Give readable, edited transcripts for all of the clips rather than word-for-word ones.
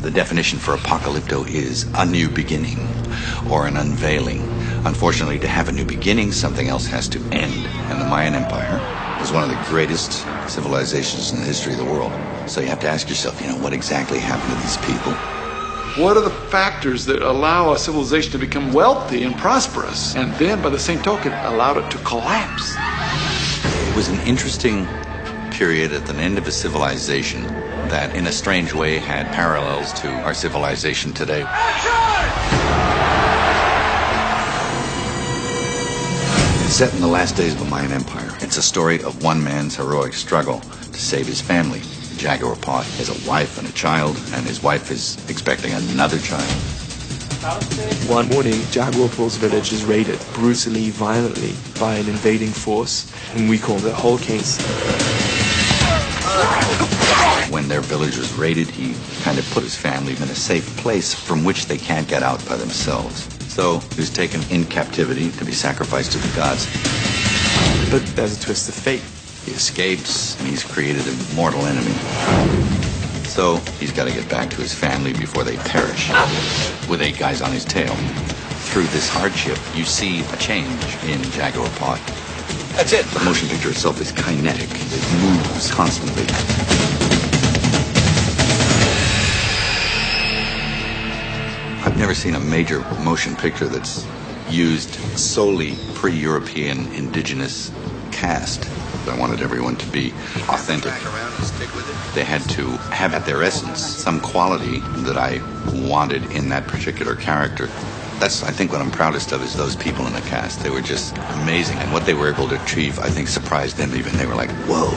The definition for apocalypto is a new beginning or an unveiling. Unfortunately, to have a new beginning, something else has to end. And the Mayan Empire was one of the greatest civilizations in the history of the world. So you have to ask yourself, what exactly happened to these people? What are the factors that allow a civilization to become wealthy and prosperous, and then, by the same token, allowed it to collapse? It was an interesting period at the end of a civilization that, in a strange way, had parallels to our civilization today. It's set in the last days of the Mayan Empire. It's a story of one man's heroic struggle to save his family. Jaguar Pot has a wife and a child, and his wife is expecting another child. One morning, Jaguar Pot's village is raided brutally, violently by an invading force, and we call the whole case. When their village was raided, he kind of put his family in a safe place from which they can't get out by themselves. So he was taken in captivity to be sacrificed to the gods. But there's a twist of fate. He escapes, and he's created a mortal enemy. So he's got to get back to his family before they perish, with 8 guys on his tail. Through this hardship, you see a change in Jaguar Pot. That's it. The motion picture itself is kinetic. It moves constantly. I've never seen a major motion picture that's used solely pre-European indigenous cast. I wanted everyone to be authentic. They had to have at their essence some quality that I wanted in that particular character. That's, I think, what I'm proudest of is those people in the cast. They were just amazing. And what they were able to achieve, I think, surprised them even. They were like, whoa.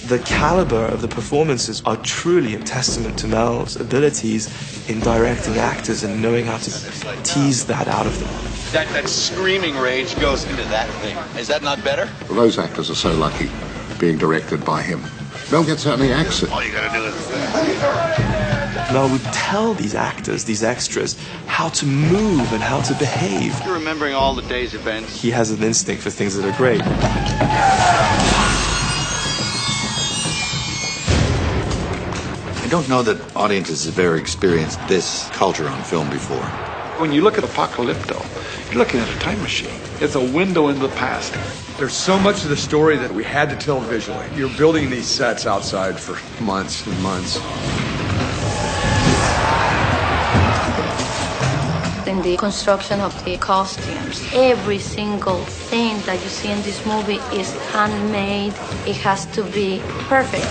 The caliber of the performances are truly a testament to Mel's abilities in directing actors and knowing how to tease that out of them. That screaming rage goes into that thing. Is that not better? Well, those actors are so lucky being directed by him. Mel gets out and he acts it. All you gotta do is... Mel would tell these actors, these extras, how to move and how to behave. You're remembering all the day's events. He has an instinct for things that are great. I don't know that audiences have ever experienced this culture on film before. When you look at Apocalypto, you're looking at a time machine. It's a window into the past. There's so much of the story that we had to tell visually. You're building these sets outside for months and months. In the construction of the costumes, every single thing that you see in this movie is handmade. It has to be perfect.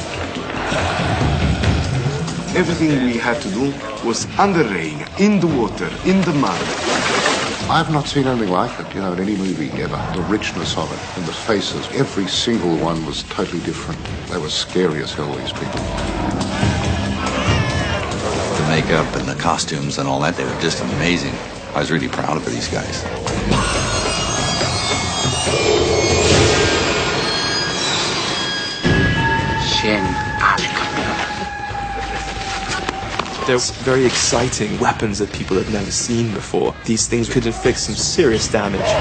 Everything we had to do was under rain, in the water, in the mud. I've not seen anything like it, in any movie ever. The richness of it and the faces, every single one was totally different. They were scary as hell, these people. The makeup and the costumes and all that, they were just amazing. I was really proud of these guys. They're very exciting weapons that people have never seen before. These things could inflict some serious damage.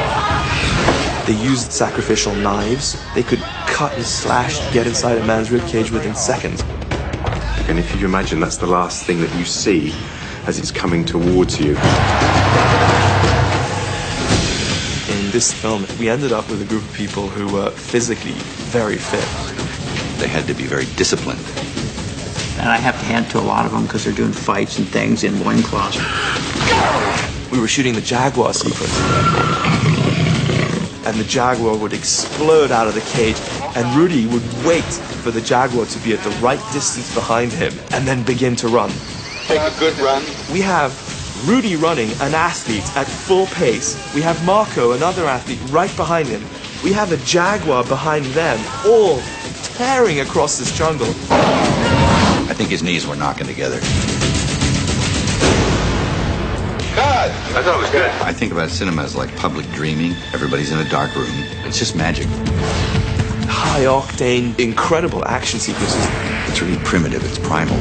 They used sacrificial knives. They could cut and slash to get inside a man's ribcage within seconds. And if you imagine that's the last thing that you see as it's coming towards you. In this film, we ended up with a group of people who were physically very fit. They had to be very disciplined. And I have to hand to a lot of them because they're doing fights and things in loincloths. We were shooting the Jaguar sequence. And the Jaguar would explode out of the cage, and Rudy would wait for the Jaguar to be at the right distance behind him, and then begin to run. Take a good run. We have Rudy running, an athlete, at full pace. We have Marco, another athlete, right behind him. We have a Jaguar behind them, all tearing across this jungle. I think his knees were knocking together. God! I thought it was good. I think about cinema as like public dreaming. Everybody's in a dark room. It's just magic. High-octane, incredible action sequences. It's really primitive. It's primal.